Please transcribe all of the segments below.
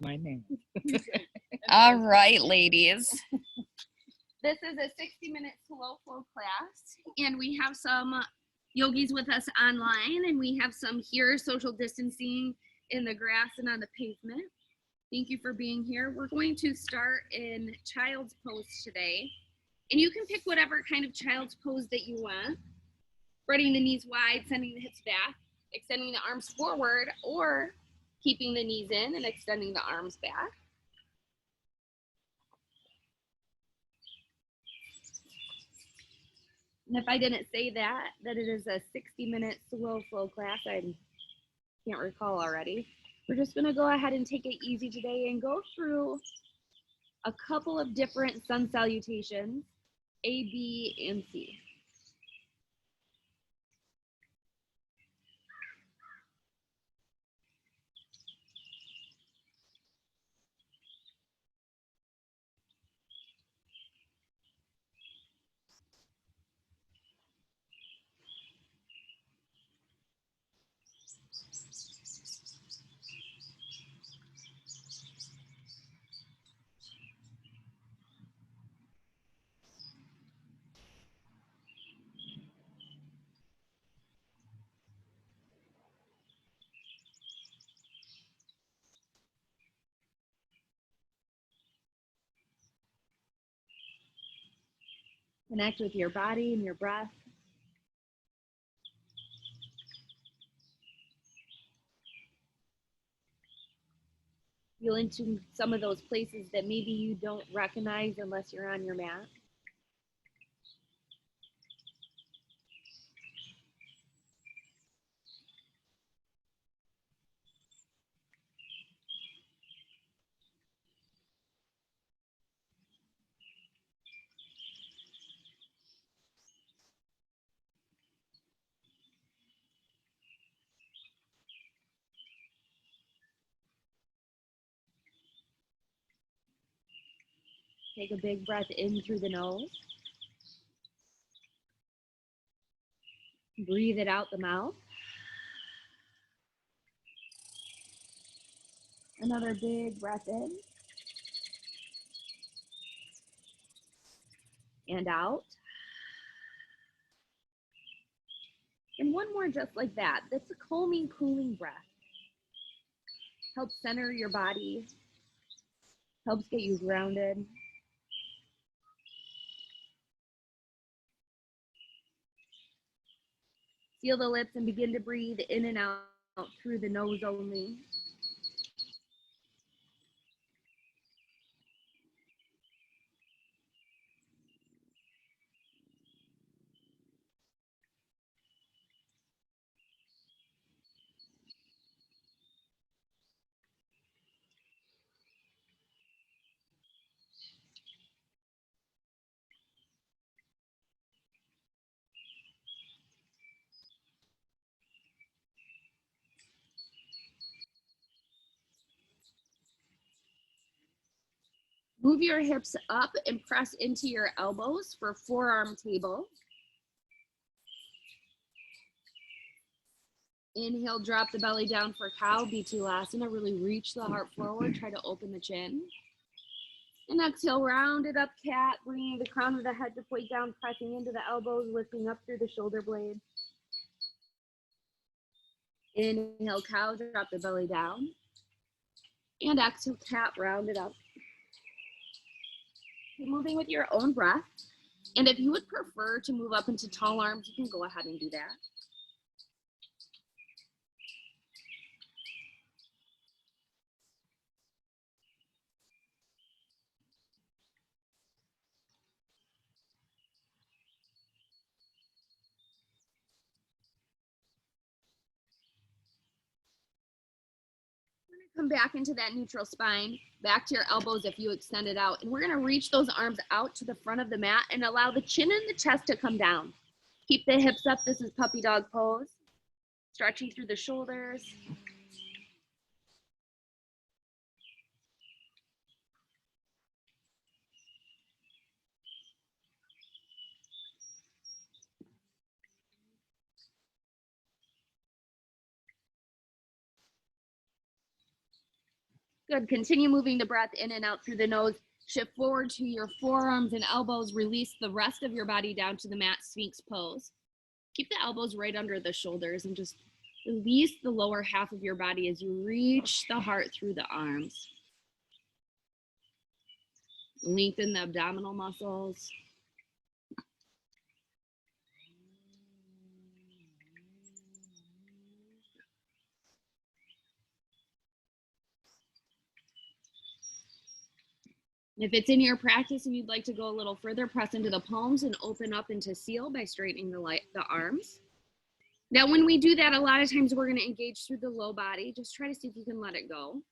My name. All right, ladies. This is a 60-minute slow flow class, and we have some yogis with us online, and we have some here social distancing in the grass and on the pavement. Thank you for being here. We're going to start in child's pose today, and you can pick whatever kind of child's pose that you want. Spreading the knees wide, sending the hips back, extending the arms forward, or keeping the knees in and extending the arms back. And if I didn't say that it is a 60-minute slow flow class, I can't recall already. We're just gonna go ahead and take it easy today and go through a couple of different sun salutations, A, B, and C. Connect with your body and your breath. Feel into some of those places that maybe you don't recognize unless you're on your mat. Take a big breath in through the nose. Breathe it out the mouth. Another big breath in. And out. And one more just like that. That's a calming, cooling breath. Helps center your body. Helps get you grounded. Seal the lips and begin to breathe in and out through the nose only. Move your hips up and press into your elbows for forearm table. Inhale, drop the belly down for cow, Bitulasana. Really reach the heart forward, try to open the chin. And exhale, rounded up cat, bringing the crown of the head to point down, pressing into the elbows, lifting up through the shoulder blades. Inhale, cow, drop the belly down. And exhale, cat, round it up. Keep moving with your own breath. And if you would prefer to move up into tall arms, you can go ahead and do that. Come back into that neutral spine, back to your elbows if you extend it out. And we're gonna reach those arms out to the front of the mat and allow the chin and the chest to come down. Keep the hips up. This is puppy dog pose. Stretching through the shoulders. Good. Continue moving the breath in and out through the nose. Shift forward to your forearms and elbows. Release the rest of your body down to the mat, Sphinx pose. Keep the elbows right under the shoulders and just release the lower half of your body as you reach the heart through the arms. Lengthen the abdominal muscles. If it's in your practice and you'd like to go a little further, press into the palms and open up into seal by straightening the arms. Now, when we do that, a lot of times we're going to engage through the low body. Just try to see if you can let it go.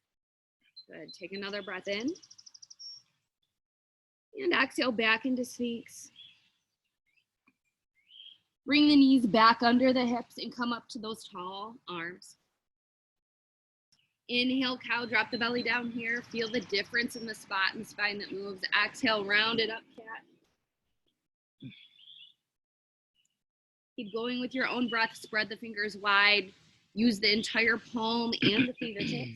Good. Take another breath in. And exhale back into Sphinx. Bring the knees back under the hips and come up to those tall arms. Inhale, cow, drop the belly down here. Feel the difference in the spot and the spine that moves. Exhale, round it up, cat. Keep going with your own breath. Spread the fingers wide. Use the entire palm and the fingertips.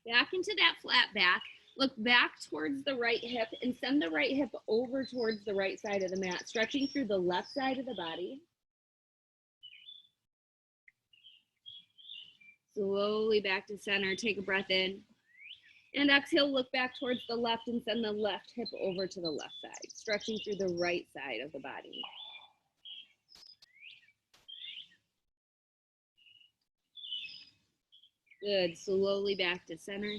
Back into that flat back. Look back towards the right hip and send the right hip over towards the right side of the mat, stretching through the left side of the body. Slowly back to center. Take a breath in. And exhale, look back towards the left and send the left hip over to the left side, stretching through the right side of the body. Good. Slowly back to center.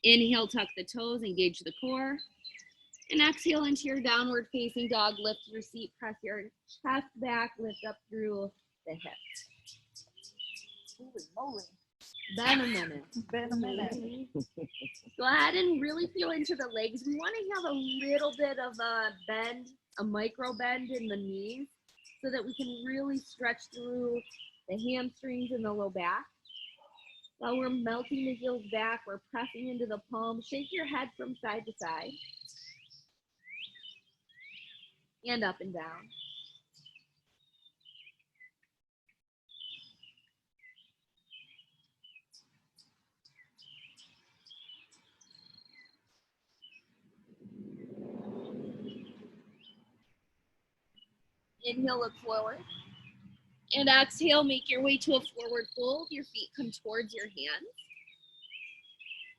Inhale, tuck the toes, engage the core. And exhale into your downward facing dog. Lift your seat, press your chest back, lift up through the hips. Holy moly. Been a minute. Been a minute. Go ahead and really feel into the legs. We want to have a little bit of a bend, a micro bend in the knees so that we can really stretch through the hamstrings and the low back. While we're melting the heels back, we're pressing into the palms. Shake your head from side to side. And up and down. Inhale, look forward. And exhale, make your way to a forward fold. Your feet come towards your hands.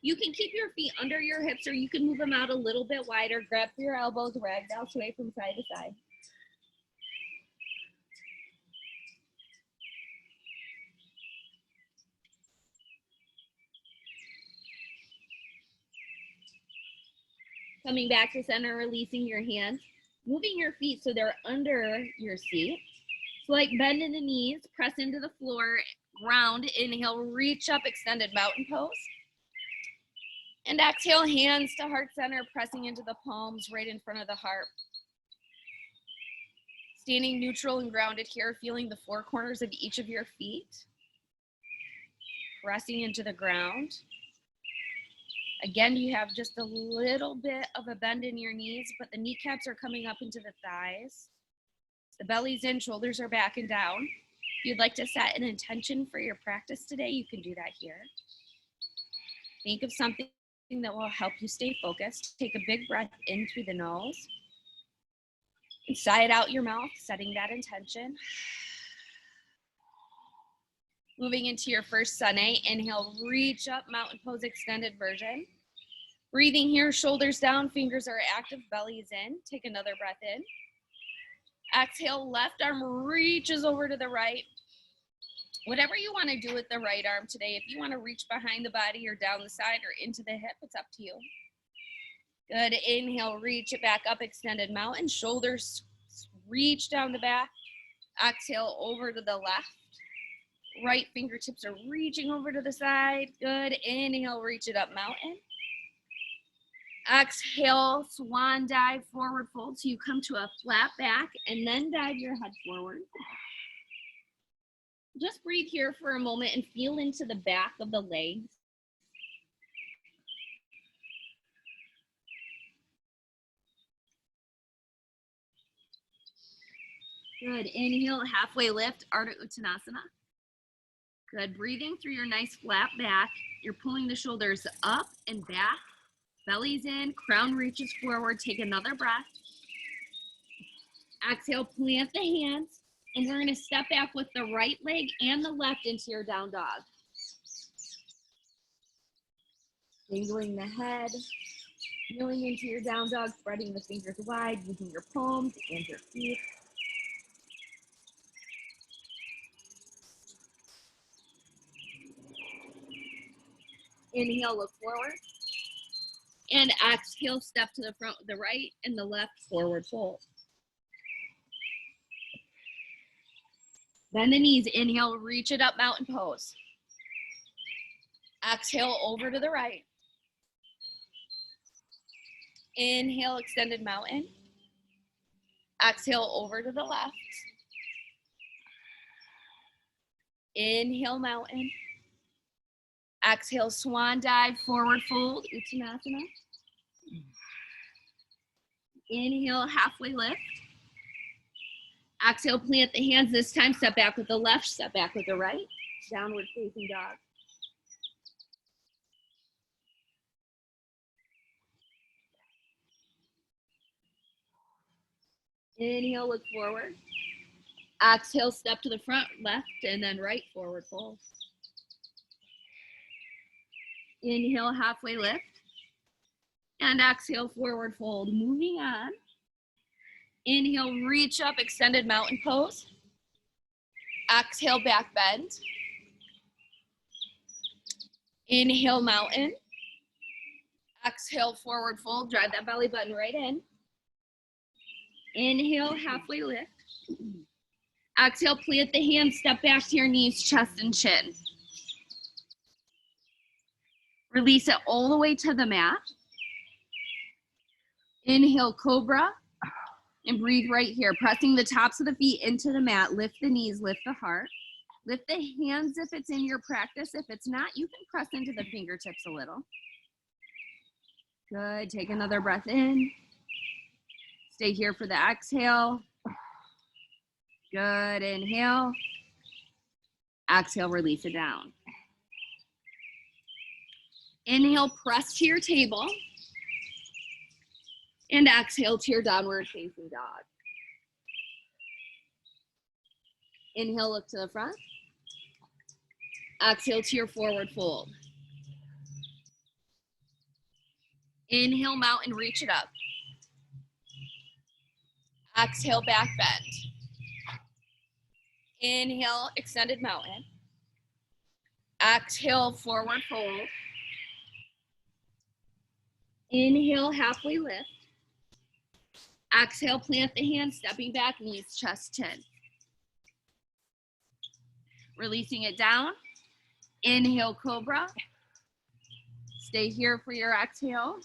You can keep your feet under your hips or you can move them out a little bit wider. Grab your elbows, ragdoll sway from side to side. Coming back to center, releasing your hands. Moving your feet so they're under your seat. So like bend in the knees, press into the floor, round, inhale, reach up, extended mountain pose. And exhale, hands to heart center, pressing into the palms right in front of the heart. Standing neutral and grounded here, feeling the four corners of each of your feet. Pressing into the ground. Again, you have just a little bit of a bend in your knees, but the kneecaps are coming up into the thighs. The belly's in, shoulders are back and down. If you'd like to set an intention for your practice today, you can do that here. Think of something that will help you stay focused. Take a big breath in through the nose. And sigh it out your mouth, setting that intention. Moving into your first Sun A, inhale, reach up, mountain pose, extended version. Breathing here, shoulders down, fingers are active, belly is in. Take another breath in. Exhale, left arm reaches over to the right. Whatever you want to do with the right arm today, if you want to reach behind the body or down the side or into the hip, it's up to you. Good, inhale, reach it back up, extended mountain, shoulders reach down the back. Exhale, over to the left. Right fingertips are reaching over to the side. Good. Inhale, reach it up, mountain. Exhale, swan dive, forward fold. So you come to a flat back and then dive your head forward. Just breathe here for a moment and feel into the back of the legs. Good. Inhale, halfway lift, Ardha Uttanasana. Good. Breathing through your nice flat back. You're pulling the shoulders up and back. Belly's in, crown reaches forward. Take another breath. Exhale, plant the hands. And we're going to step back with the right leg and the left into your down dog. Dangling the head. Kneeling into your down dog, spreading the fingers wide, using your palms and your feet. Inhale, look forward. And exhale, step to the front with the right and the left, forward fold. Bend the knees. Inhale, reach it up, mountain pose. Exhale, over to the right. Inhale, extended mountain. Exhale, over to the left. Inhale, mountain. Exhale, swan dive, forward fold, Uttanasana. Inhale, halfway lift. Exhale, plant the hands. This time, step back with the left, step back with the right. Downward facing dog. Inhale, look forward. Exhale, step to the front, left, and then right, forward fold. Inhale, halfway lift. And exhale, forward fold. Moving on. Inhale, reach up, extended mountain pose. Exhale, back bend. Inhale, mountain. Exhale, forward fold. Drive that belly button right in. Inhale, halfway lift. Exhale, plant the hands, step back to your knees, chest and chin. Release it all the way to the mat. Inhale, cobra. And breathe right here, pressing the tops of the feet into the mat. Lift the knees, lift the heart. Lift the hands if it's in your practice. If it's not, you can press into the fingertips a little. Good, take another breath in. Stay here for the exhale. Good, inhale. Exhale, release it down. Inhale, press to your table. And exhale to your downward facing dog. Inhale, look to the front. Exhale to your forward fold. Inhale, mountain, reach it up. Exhale, back bend. Inhale, extended mountain. Exhale, forward fold. Inhale, halfway lift. Exhale, plant the hands, stepping back, knees, chest, chin. Releasing it down. Inhale, cobra. Stay here for your exhale.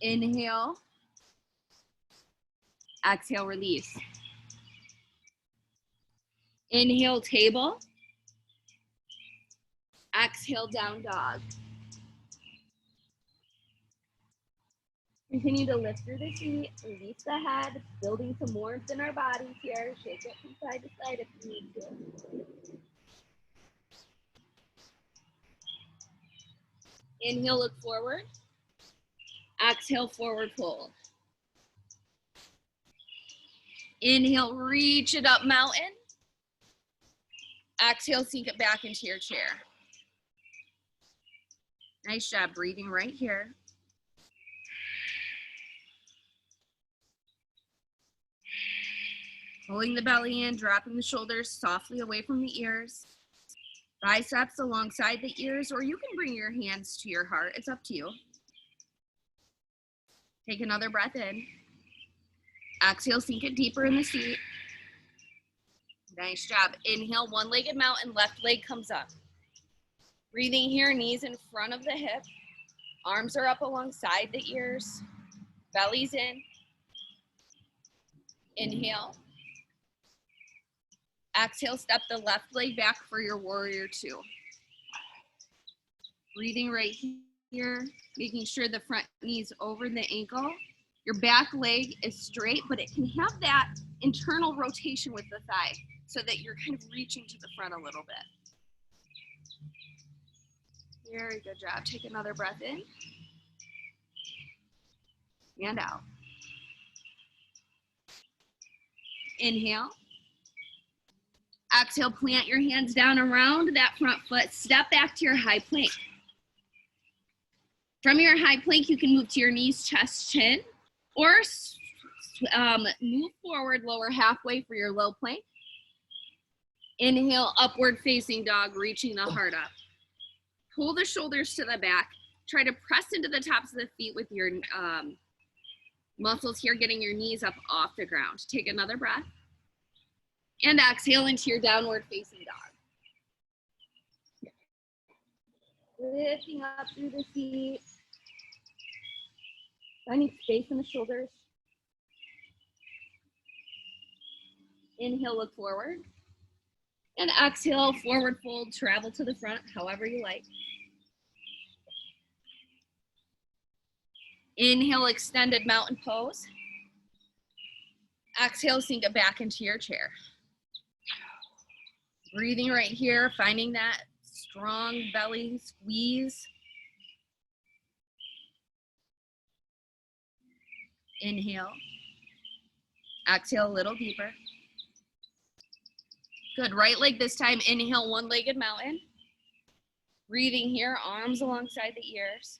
Inhale. Exhale, release. Inhale, table. Exhale, down dog. Continue to lift through the feet, release the head, building some warmth in our bodies here. Shake it from side to side if you need to. Inhale, look forward. Exhale, forward fold. Inhale, reach it up, mountain. Exhale, sink it back into your chair. Nice job breathing right here. Pulling the belly in, dropping the shoulders softly away from the ears. Biceps alongside the ears, or you can bring your hands to your heart. It's up to you. Take another breath in. Exhale, sink it deeper in the seat. Nice job. Inhale, one-legged mountain, left leg comes up. Breathing here, knees in front of the hip. Arms are up alongside the ears. Belly's in. Inhale. Exhale, step the left leg back for your warrior two. Breathing right here, making sure the front knee's over the ankle. Your back leg is straight, but it can have that internal rotation with the thigh so that you're kind of reaching to the front a little bit. Very good job. Take another breath in and out. Inhale. Exhale, plant your hands down around that front foot. Step back to your high plank. From your high plank, you can move to your knees, chest, chin, or move forward, lower halfway for your low plank. Inhale, upward facing dog, reaching the heart up. Pull the shoulders to the back. Try to press into the tops of the feet with your muscles here, getting your knees up off the ground. Take another breath. And exhale into your downward facing dog. Lifting up through the feet. Finding space in the shoulders. Inhale, look forward. And exhale, forward fold, travel to the front, however you like. Inhale, extended mountain pose. Exhale, sink it back into your chair. Breathing right here, finding that strong belly squeeze. Inhale. Exhale a little deeper. Good, right leg this time. Inhale, one-legged mountain. Breathing here, arms alongside the ears.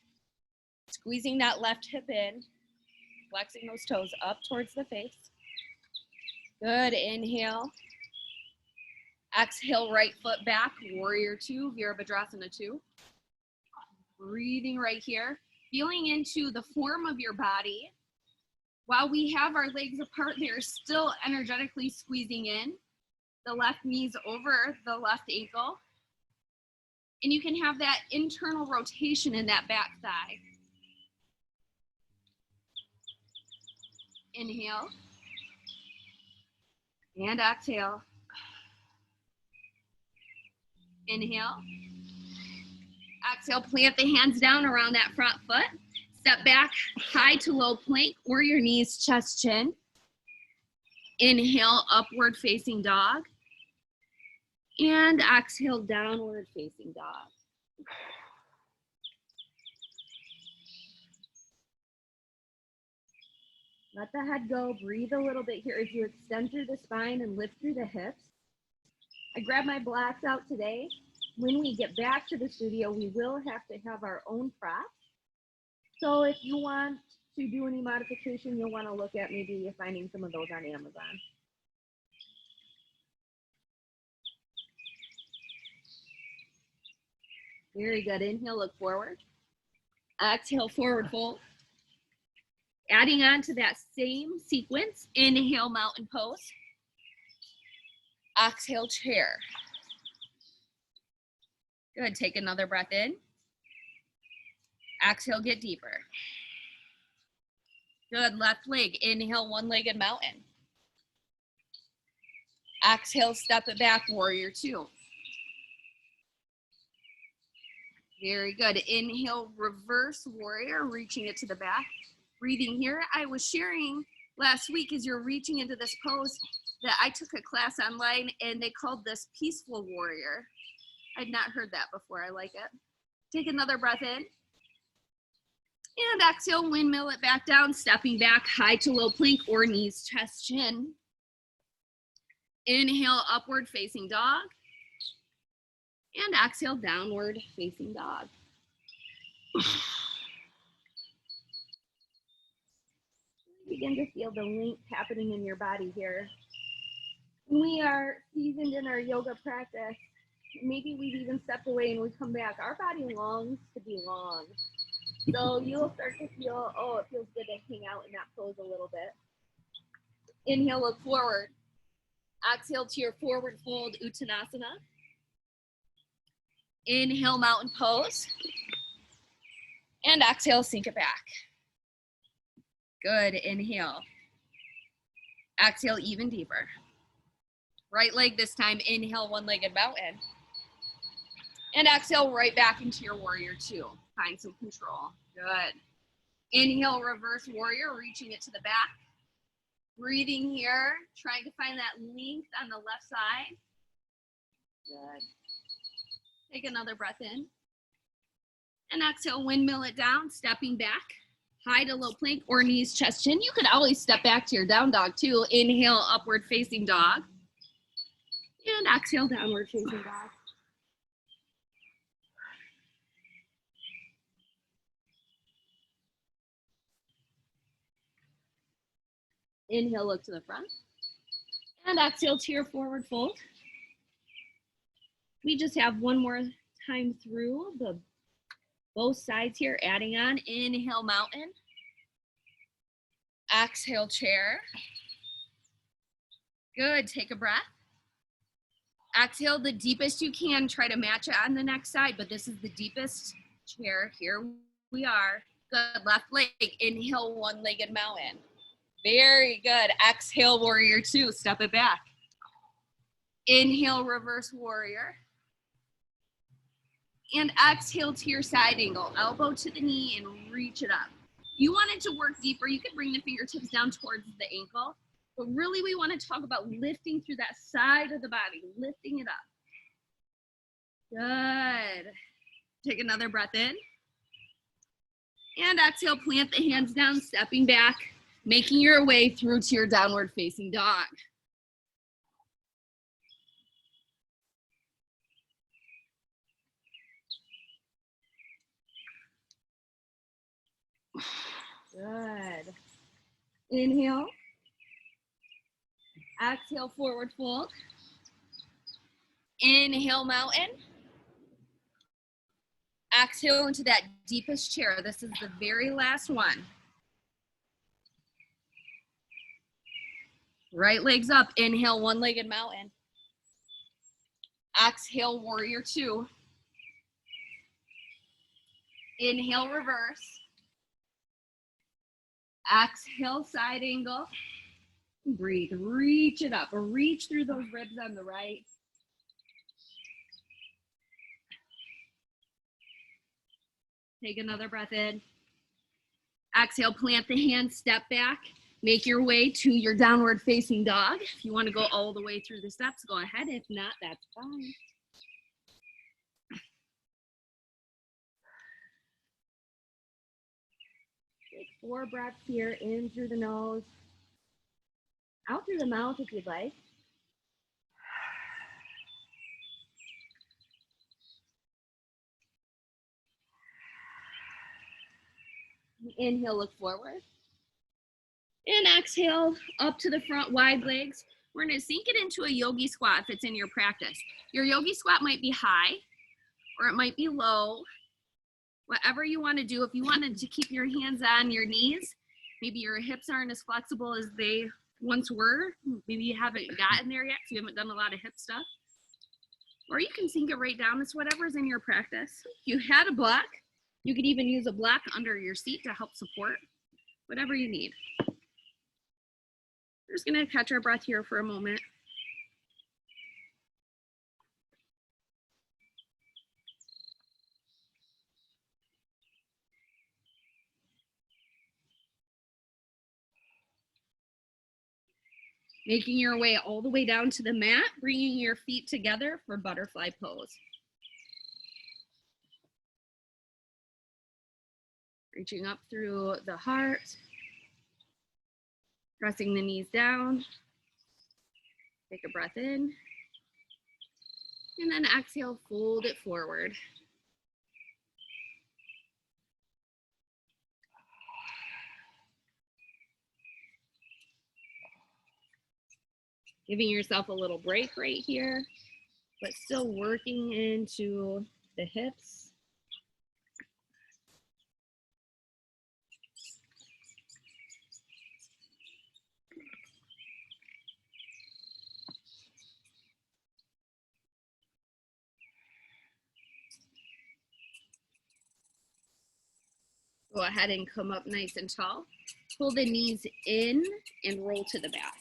Squeezing that left hip in. Flexing those toes up towards the face. Good, inhale. Exhale, right foot back, warrior two, Virabhadrasana 2. Breathing right here, feeling into the form of your body. While we have our legs apart, they're still energetically squeezing in. The left knee's over the left ankle. And you can have that internal rotation in that back thigh. Inhale. And exhale. Inhale. Exhale, plant the hands down around that front foot. Step back, high to low plank, or your knees, chest, chin. Inhale, upward facing dog. And exhale, downward facing dog. Let the head go, breathe a little bit here as you extend through the spine and lift through the hips. I grabbed my blocks out today. When we get back to the studio, we will have to have our own props. So if you want to do any modification, you'll want to look at maybe finding some of those on Amazon. Very good. Inhale, look forward. Exhale, forward fold. Adding on to that same sequence, inhale, mountain pose. Exhale, chair. Good, take another breath in. Exhale, get deeper. Good, left leg, inhale, one-legged mountain. Exhale, step it back, warrior two. Very good, inhale, reverse warrior, reaching it to the back. Breathing here, I was sharing last week as you're reaching into this pose that I took a class online and they called this peaceful warrior. I'd not heard that before, I like it. Take another breath in. And exhale, windmill it back down, stepping back, high to low plank or knees, chest, chin. Inhale, upward facing dog. And exhale, downward facing dog. Begin to feel the link happening in your body here. When we are seasoned in our yoga practice, maybe we've even stepped away and we come back, our body longs to belong. So you'll start to feel, oh, it feels good to hang out in that pose a little bit. Inhale, look forward. Exhale to your forward fold, Uttanasana. Inhale, mountain pose. And exhale, sink it back. Good, inhale. Exhale, even deeper. Right leg this time, inhale, one-legged mountain. And exhale, right back into your warrior two. Find some control, good. Inhale, reverse warrior, reaching it to the back. Breathing here, trying to find that length on the left side. Good. Take another breath in. And exhale, windmill it down, stepping back. High to low plank or knees, chest, chin. You could always step back to your down dog too. Inhale, upward facing dog. And exhale, downward facing dog. Inhale, look to the front. And exhale to your forward fold. We just have one more time through the both sides here, adding on. Inhale, mountain. Exhale, chair. Good, take a breath. Exhale the deepest you can. Try to match it on the next side, but this is the deepest chair. Here we are. Good, left leg. Inhale, one-legged mountain. Very good. Exhale, warrior two. Step it back. Inhale, reverse warrior. And exhale to your side angle. Elbow to the knee and reach it up. If you wanted to work deeper, you could bring the fingertips down towards the ankle. But really, we want to talk about lifting through that side of the body, lifting it up. Good. Take another breath in. And exhale, plant the hands down, stepping back, making your way through to your downward facing dog. Good. Inhale. Exhale, forward fold. Inhale, mountain. Exhale into that deepest chair. This is the very last one. Right legs up. Inhale, one-legged mountain. Exhale, warrior two. Inhale, reverse. Exhale, side angle. Breathe, reach it up. Reach through those ribs on the right. Take another breath in. Exhale, plant the hands, step back. Make your way to your downward facing dog. If you want to go all the way through the steps, go ahead. If not, that's fine. Take 4 breaths here, in through the nose, out through the mouth if you'd like. Inhale, look forward. And exhale, up to the front, wide legs. We're gonna sink it into a yogi squat if it's in your practice. Your yogi squat might be high or it might be low. Whatever you wanna do. If you wanted to keep your hands on your knees, maybe your hips aren't as flexible as they once were. Maybe you haven't gotten there yet, so you haven't done a lot of hip stuff. Or you can sink it right down. It's whatever's in your practice. If you had a block, you could even use a block under your seat to help support, whatever you need. We're just gonna catch our breath here for a moment. Making your way all the way down to the mat, bringing your feet together for butterfly pose. Reaching up through the heart, pressing the knees down. Take a breath in, and then exhale, fold it forward. Giving yourself a little break right here, but still working into the hips. Go ahead and come up nice and tall. Pull the knees in and roll to the back.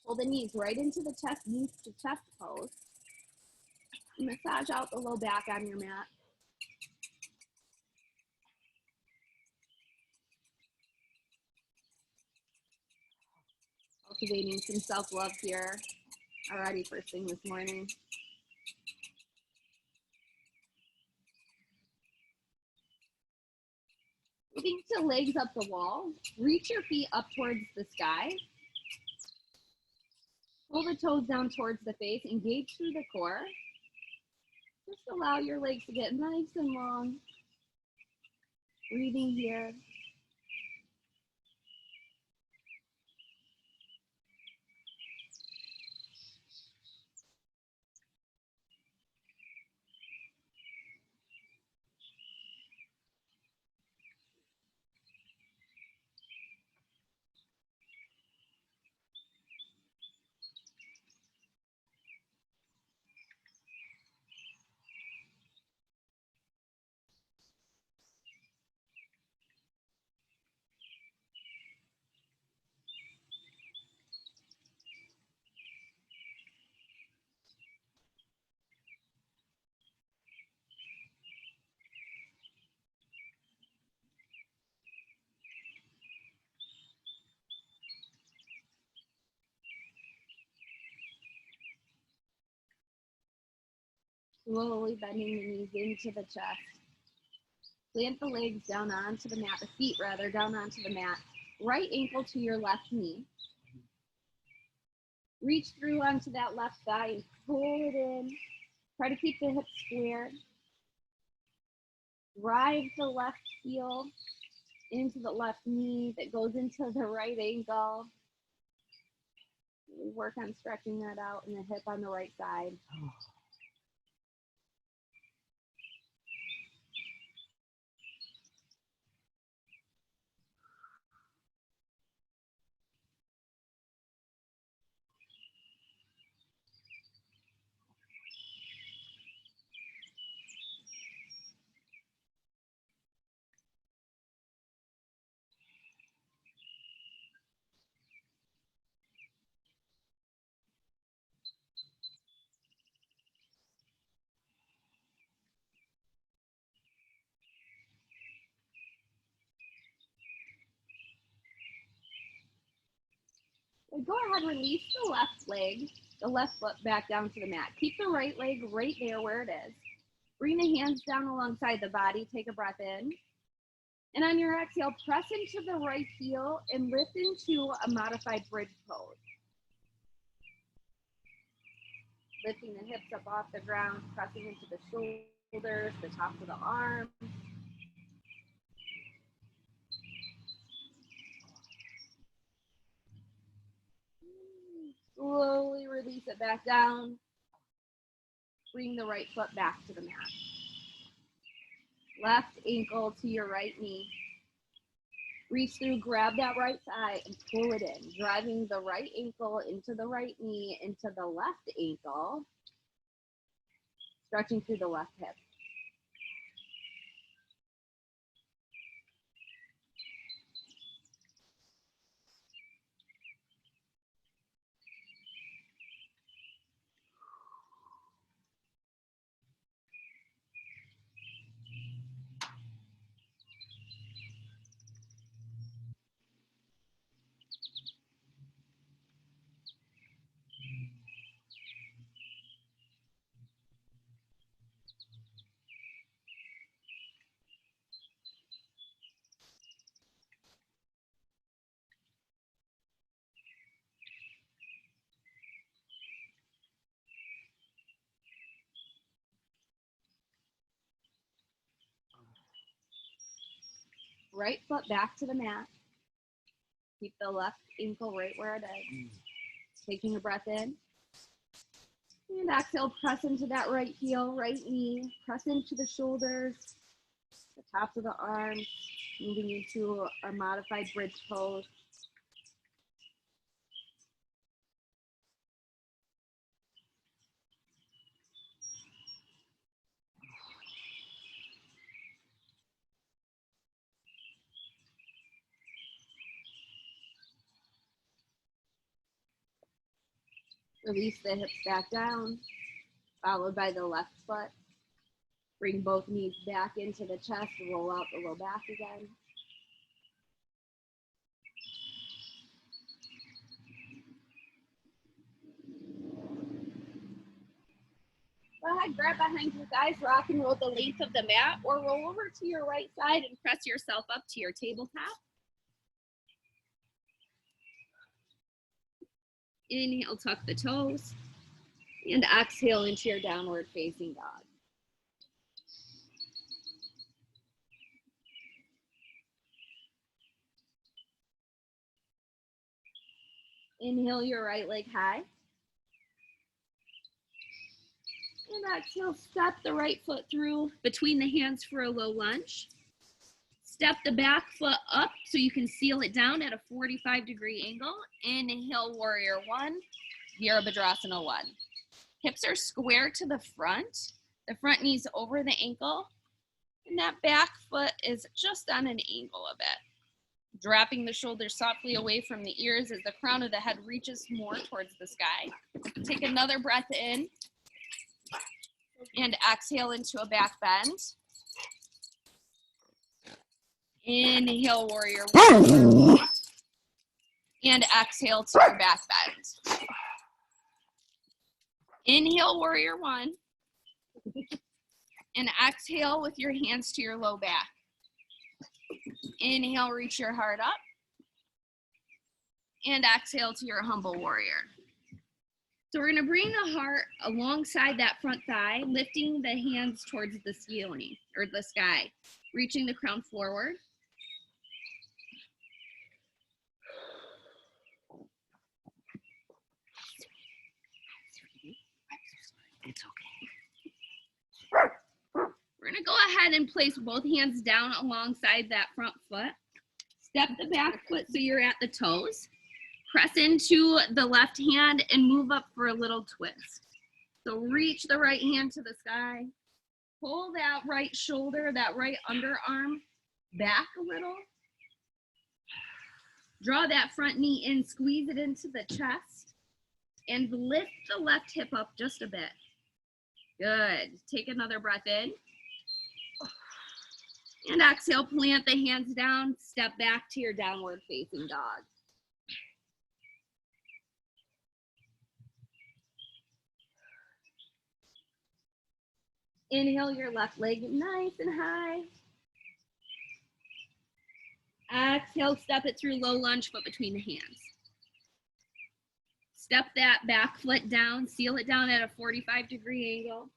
Pull the knees right into the chest, knees to chest pose. Massage out the low back on your mat. cultivating some self-love here already first thing this morning. Moving to legs up the wall, reach your feet up towards the sky. Pull the toes down towards the face, engage through the core. Just allow your legs to get nice and long. Breathing here. Slowly bending the knees into the chest. Plant the legs down onto the mat, the feet rather, down onto the mat. Right ankle to your left knee. Reach through onto that left thigh and pull it in. Try to keep the hips square. Drive the left heel into the left knee that goes into the right ankle. We work on stretching that out in the hip on the right side. Go ahead, release the left leg, the left foot back down to the mat. Keep the right leg right there where it is. Bring the hands down alongside the body. Take a breath in. And on your exhale, press into the right heel and lift into a modified bridge pose. Lifting the hips up off the ground, pressing into the shoulders, the tops of the arms. Slowly release it back down. Bring the right foot back to the mat. Left ankle to your right knee. Reach through, grab that right thigh and pull it in, driving the right ankle into the right knee, into the left ankle, stretching through the left hip. Right foot back to the mat. Keep the left ankle right where it is. Taking a breath in. And exhale, press into that right heel, right knee. Press into the shoulders, the tops of the arms, moving into our modified bridge pose. Release the hips back down, followed by the left foot. Bring both knees back into the chest, roll out the low back again. ahead, grab behind you guys, rock and roll the length of the mat, or roll over to your right side and press yourself up to your tabletop. Inhale, tuck the toes, and exhale into your downward facing dog. Inhale your right leg high. And exhale, step the right foot through between the hands for a low lunge. Step the back foot up so you can seal it down at a 45-degree angle. Inhale, warrior one, Virabhadrasana one. Hips are square to the front knee's over the ankle, and that back foot is just on an angle a bit. Dropping the shoulders softly away from the ears as the crown of the head reaches more towards the sky. Take another breath in. And exhale into a back bend. Inhale, warrior one. And exhale to your back bend. Inhale, warrior one. And exhale with your hands to your low back. Inhale, reach your heart up. And exhale to your humble warrior. So we're gonna bring the heart alongside that front thigh, lifting the hands towards the ceiling or the sky, reaching the crown forward. It's okay. We're gonna go ahead and place both hands down alongside that front foot. Step the back foot so you're at the toes. Press into the left hand and move up for a little twist. So reach the right hand to the sky. Pull that right shoulder, that right underarm back a little. Draw that front knee in, squeeze it into the chest, and lift the left hip up just a bit. Good. Take another breath in. And exhale, plant the hands down, step back to your downward facing dog. Inhale your left leg nice and high. Exhale, step it through low lunge, foot between the hands. Step that back foot down, seal it down at a 45-degree angle.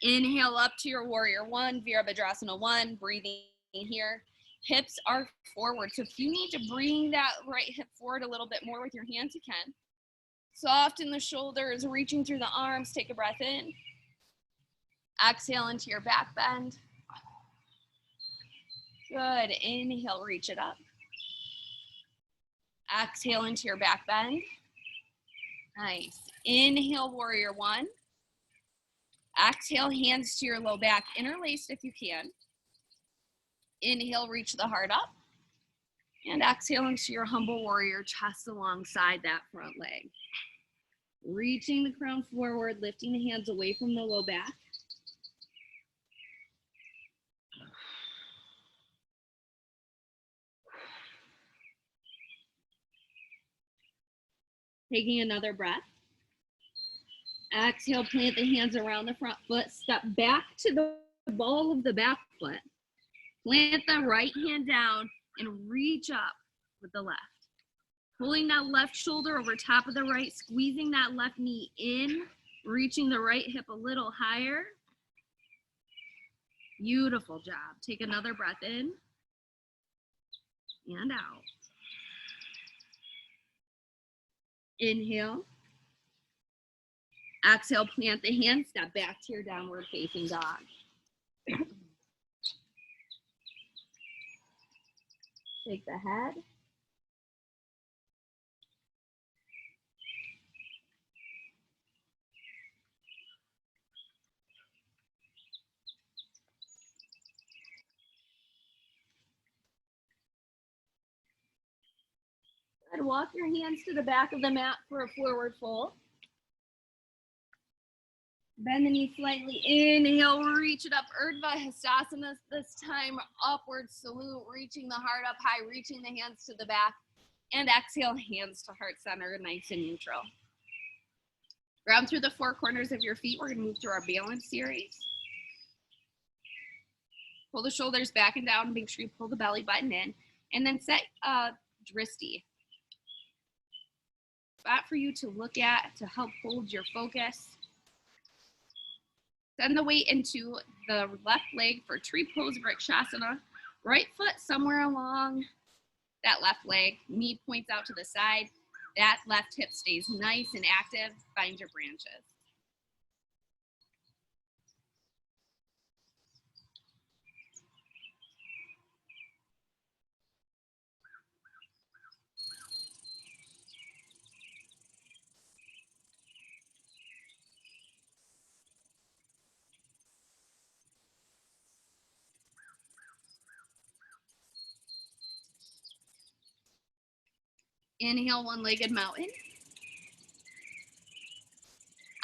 Inhale up to your warrior one, Virabhadrasana one, breathing here. Hips are forward, so if you need to bring that right hip forward a little bit more with your hands, you can. Soften the shoulders, reaching through the arms, take a breath in. Exhale into your back bend. Good. Inhale, reach it up. Exhale into your back bend. Nice. Inhale, warrior one. Exhale, hands to your low back, interlaced if you can. Inhale, reach the heart up. And exhale into your humble warrior, chest alongside that front leg. Reaching the crown forward, lifting the hands away from the low back. Taking another breath. Exhale, plant the hands around the front foot. Step back to the ball of the back foot. Plant the right hand down and reach up with the left. Pulling that left shoulder over top of the right, squeezing that left knee in, reaching the right hip a little higher. Beautiful job. Take another breath in and out. Inhale. Exhale, plant the hands, step back to your downward facing dog. Shake the head. Good. Walk your hands to the back of the mat for a forward fold. Bend the knee slightly. Inhale, reach it up. Urdhva Hastasana this time. Upward salute, reaching the heart up high, reaching the hands to the back. And exhale, hands to heart center, nice and neutral. Ground through the four corners of your feet. We're going to move through our balance series. Pull the shoulders back and down. Make sure you pull the belly button in. And then set Dristi. Spot for you to look at to help hold your focus. Send the weight into the left leg for tree pose Vrikshasana. Right foot somewhere along that left leg. Knee points out to the side. That left hip stays nice and active. Find your branches. Inhale, one-legged mountain.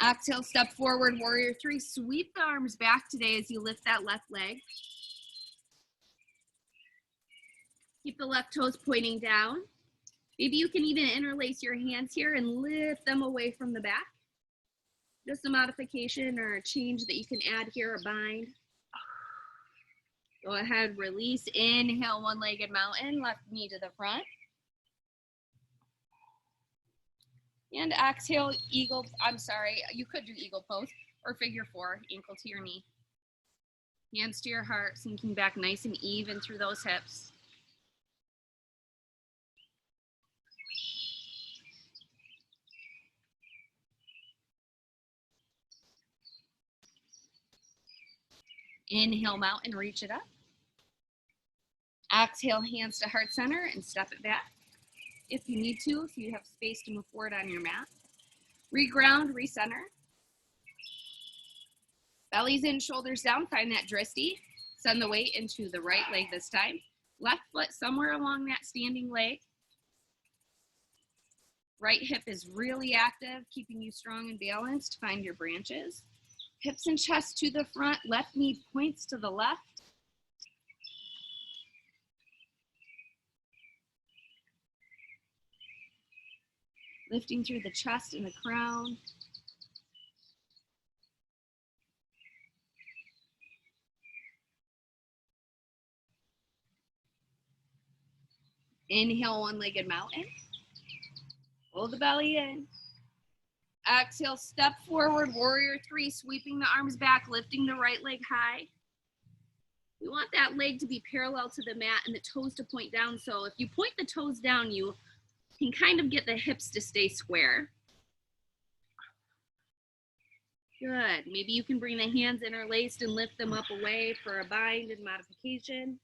Exhale, step forward, warrior three. Sweep the arms back today as you lift that left leg. Keep the left toes pointing down. Maybe you can even interlace your hands here and lift them away from the back. Just a modification or a change that you can add here or bind. Go ahead, release. Inhale, one-legged mountain, left knee to the front. And exhale, eagle, you could do eagle pose or figure four, ankle to your knee. Hands to your heart, sinking back nice and even through those hips. Inhale, mountain, reach it up. Exhale, hands to heart center and step it back. If you need to, if you have space to move forward on your mat. Reground, recenter. Belly's in, shoulders down, find that Dristi. Send the weight into the right leg this time. Left foot somewhere along that standing leg. Right hip is really active, keeping you strong and balanced. Find your branches. Hips and chest to the front, left knee points to the left. Lifting through the chest and the crown. Inhale, one-legged mountain. Pull the belly in. Exhale, step forward, warrior three, sweeping the arms back, lifting the right leg high. We want that leg to be parallel to the mat and the toes to point down. So if you point the toes down, you can kind of get the hips to stay square. Good. Maybe you can bring the hands interlaced and lift them up away for a bind and modification.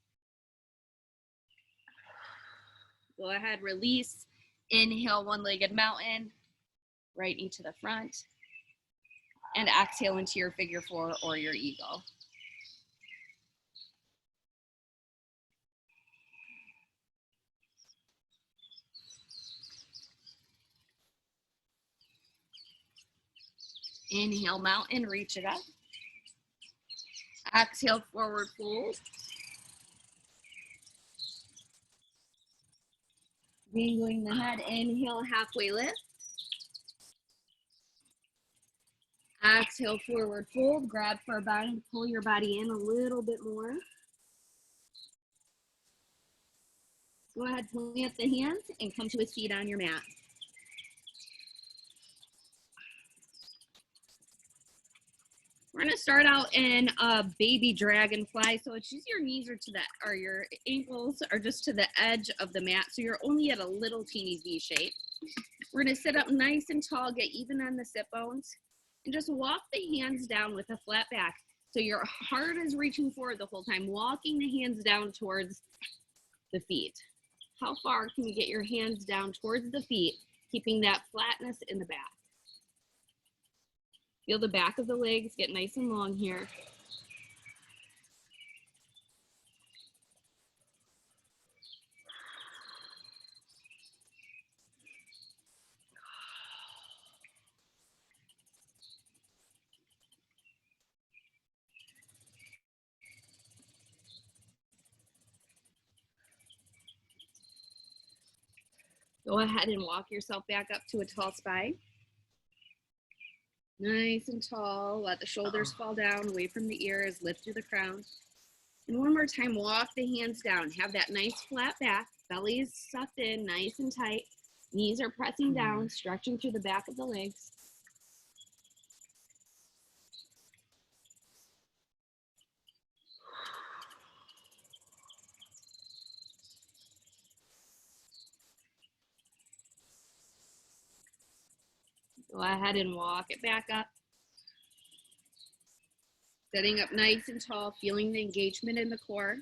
Go ahead, release. Inhale, one-legged mountain. Right knee to the front. And exhale into your figure four or your eagle. Inhale, mountain, reach it up. Exhale, forward fold. Dangling the head, inhale, halfway lift. Exhale, forward fold, grab for a bind, pull your body in a little bit more. Go ahead, plant up the hands and come to a seat on your mat. We're gonna start out in a baby dragonfly. So it's just your knees are to the, or your ankles are just to the edge of the mat. So you're only at a little teeny V shape. We're gonna sit up nice and tall, get even on the sit bones, and just walk the hands down with a flat back. So your heart is reaching forward the whole time, walking the hands down towards the feet. How far can you get your hands down towards the feet, keeping that flatness in the back? Feel the back of the legs get nice and long here. Go ahead and walk yourself back up to a tall spine. Nice and tall. Let the shoulders fall down away from the ears. Lift through the crown. And one more time, walk the hands down. Have that nice flat back. Belly is sucked in, nice and tight. Knees are pressing down, stretching through the back of the legs. Go ahead and walk it back up. Sitting up nice and tall, feeling the engagement in the core.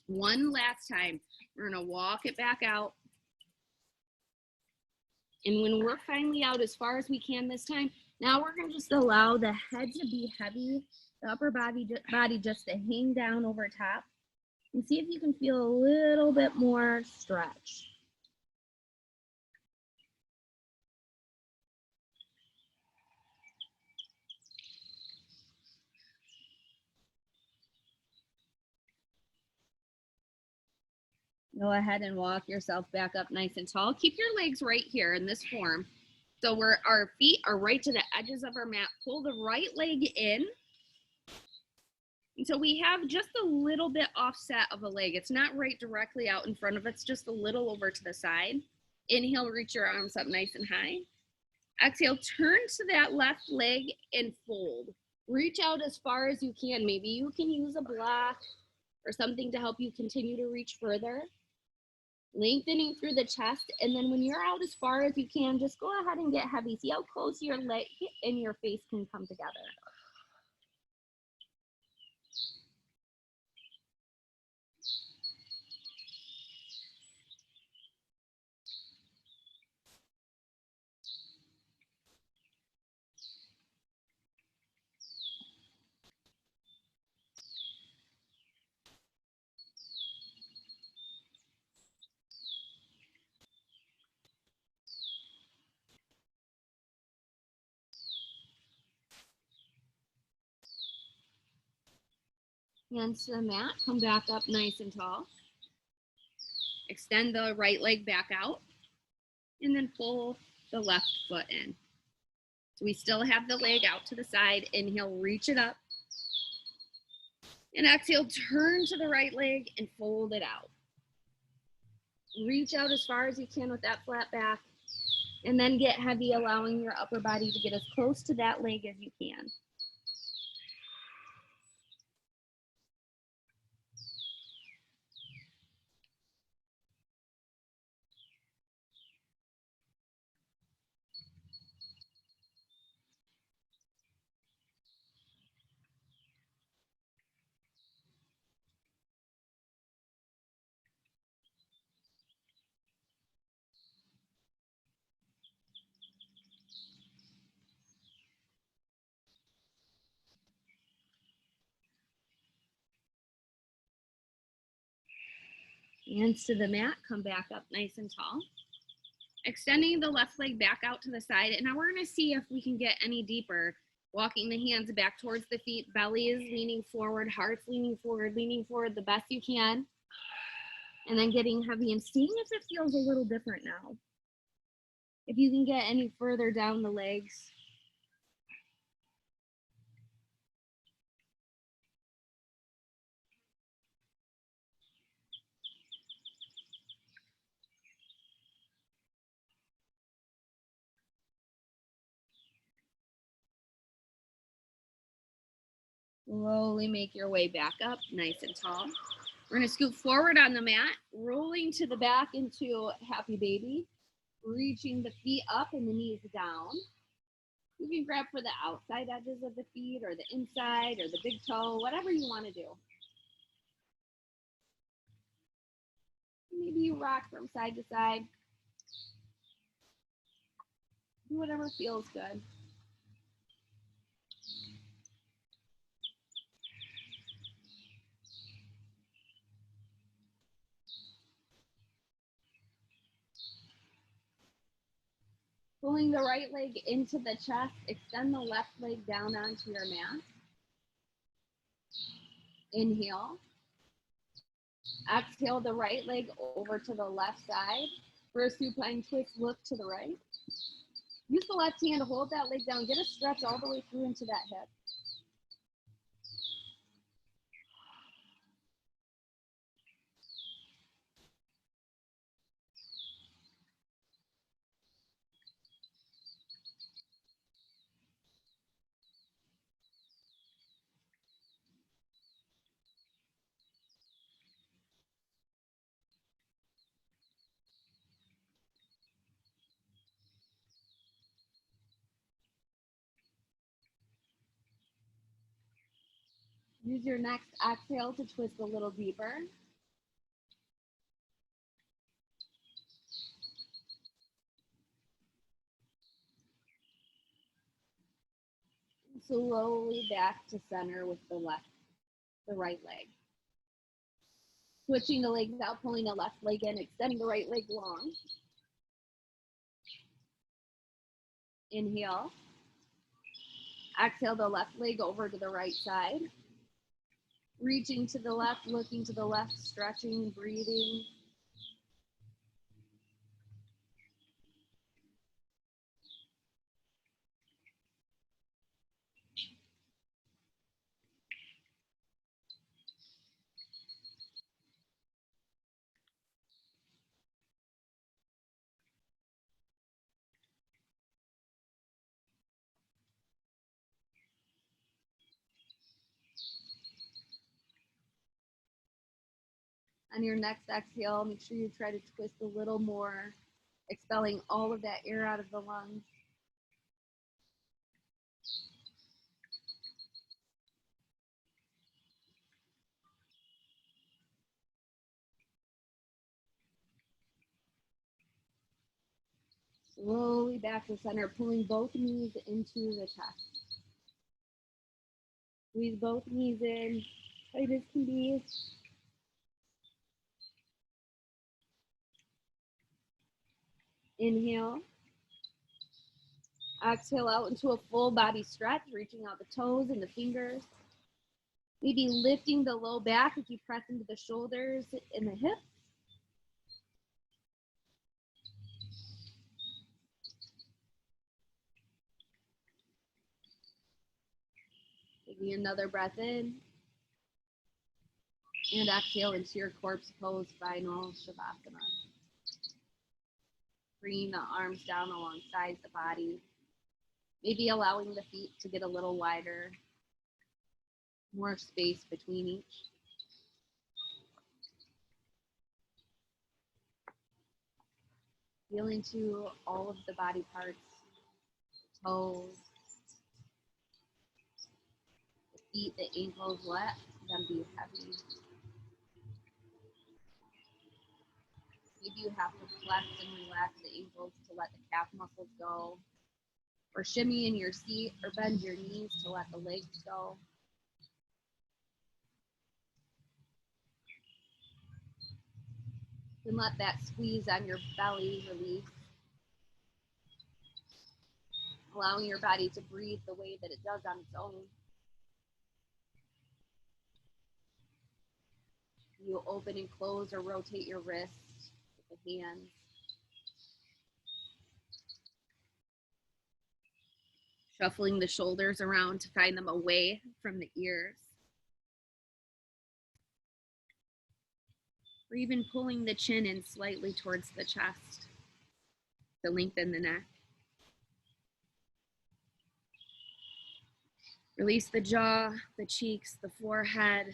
One last time. We're going to walk it back out. And when we're finally out as far as we can this time, now we're going to just allow the head to be heavy, the upper body just to hang down over top. And see if you can feel a little bit more stretch. Go ahead and walk yourself back up nice and tall. Keep your legs right here in this form. So our feet are right to the edges of our mat. Pull the right leg in. And so we have just a little bit offset of a leg. It's not right directly out in front of us, just a little over to the side. Inhale, reach your arms up nice and high. Exhale, turn to that left leg and fold. Reach out as far as you can. Maybe you can use a block or something to help you continue to reach further. Lengthening through the chest, and then when you're out as far as you can, just go ahead and get heavy. See how close your leg and your face can come together. Hands to the mat, come back up nice and tall. Extend the right leg back out, and then pull the left foot in. So we still have the leg out to the side. Inhale, reach it up. And exhale, turn to the right leg and fold it out. Reach out as far as you can with that flat back. And then get heavy, allowing your upper body to get as close to that leg as you can. Hands to the mat, come back up nice and tall. Extending the left leg back out to the side. And now we're going to see if we can get any deeper. Walking the hands back towards the feet. Belly is leaning forward. Heart's leaning forward the best you can. And then getting heavy and seeing if it feels a little different now. If you can get any further down the legs. Slowly make your way back up, nice and tall. We're going to scoot forward on the mat, rolling to the back into happy baby, reaching the feet up and the knees down. You can grab for the outside edges of the feet or the inside or the big toe, whatever you want to do. Maybe you rock from side to side. Do whatever feels good. Pulling the right leg into the chest, extend the left leg down onto your mat. Inhale. Exhale the right leg over to the left side. For a supine twist, look to the right. Use the left hand to hold that leg down. Get a stretch all the way through into that hip. Use your next exhale to twist a little deeper. Slowly back to center with the right leg. Switching the legs out, pulling the left leg in, extending the right leg long. Inhale. Exhale the left leg over to the right side. Reaching to the left, looking to the left, stretching, breathing. On your next exhale, make sure you try to twist a little more, expelling all of that air out of the lungs. Slowly back to center, pulling both knees into the chest. Squeeze both knees in, tight as can be. Inhale. Exhale out into a full body stretch, reaching out the toes and the fingers. Maybe lifting the low back as you press into the shoulders and the hips. Taking another breath in. And exhale into your corpse pose, final Shavasana. Bringing the arms down alongside the body. Maybe allowing the feet to get a little wider. More space between each. Feel into all of the body parts, the toes, the feet, the ankles, let them be heavy. Maybe you have to flex and relax the ankles to let the calf muscles go, or shimmy in your seat, or bend your knees to let the legs go. And let that squeeze on your belly release, allowing your body to breathe the way that it does on its own. You open and close or rotate your wrists with the hands. Shuffling the shoulders around to find them away from the ears. Or even pulling the chin in slightly towards the chest to lengthen the neck. Release the jaw, the cheeks, the forehead.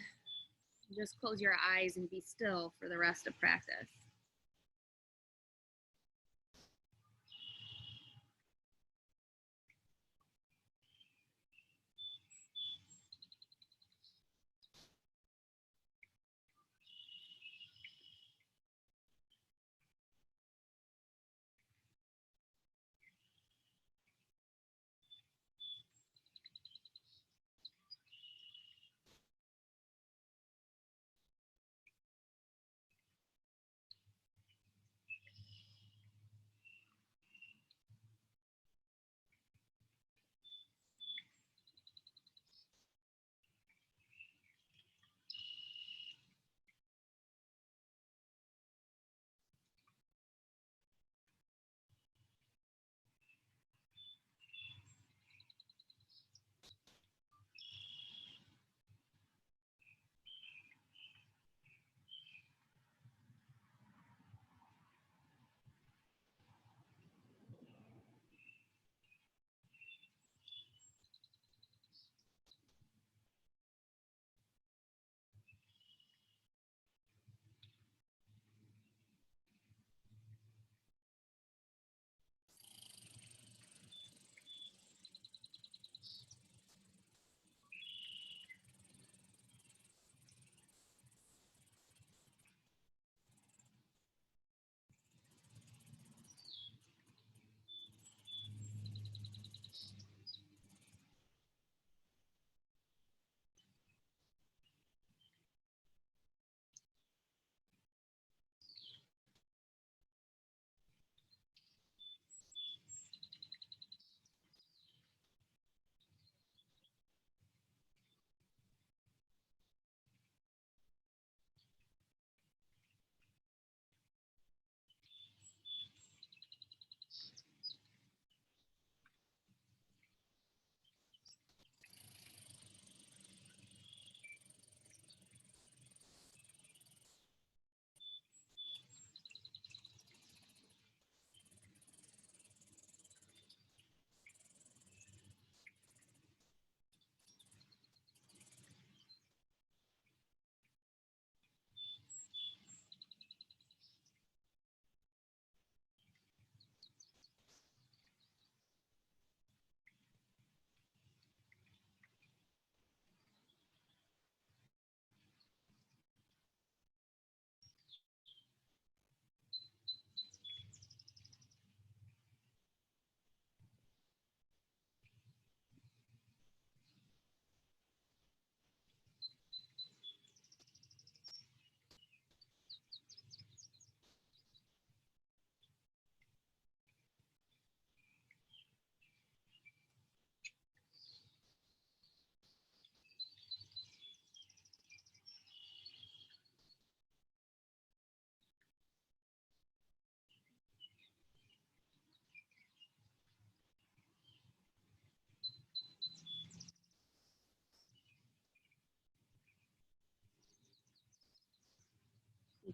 Just close your eyes and be still for the rest of practice.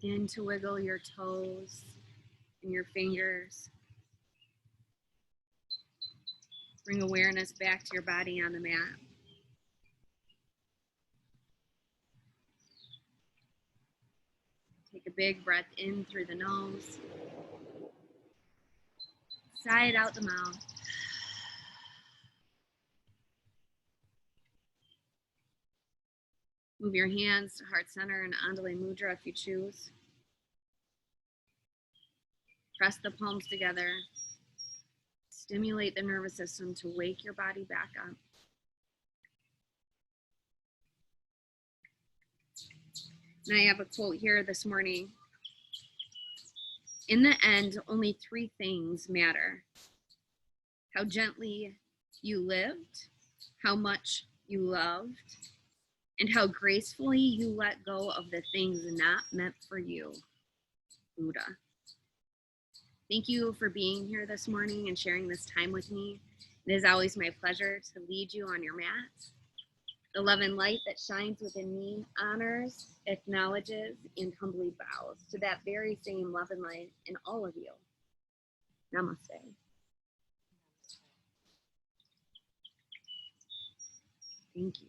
Begin to wiggle your toes and your fingers. Bring awareness back to your body on the mat. Take a big breath in through the nose. Sigh it out the mouth. Move your hands to heart center and Andale Mudra if you choose. Press the palms together. Stimulate the nervous system to wake your body back up. And I have a quote here this morning. In the end, only three things matter: how gently you lived, how much you loved, and how gracefully you let go of the things not meant for you. Buddha. Thank you for being here this morning and sharing this time with me. It is always my pleasure to lead you on your mat. The love and light that shines within me honors, acknowledges, and humbly bows to that very same love and light in all of you. Namaste. Thank you.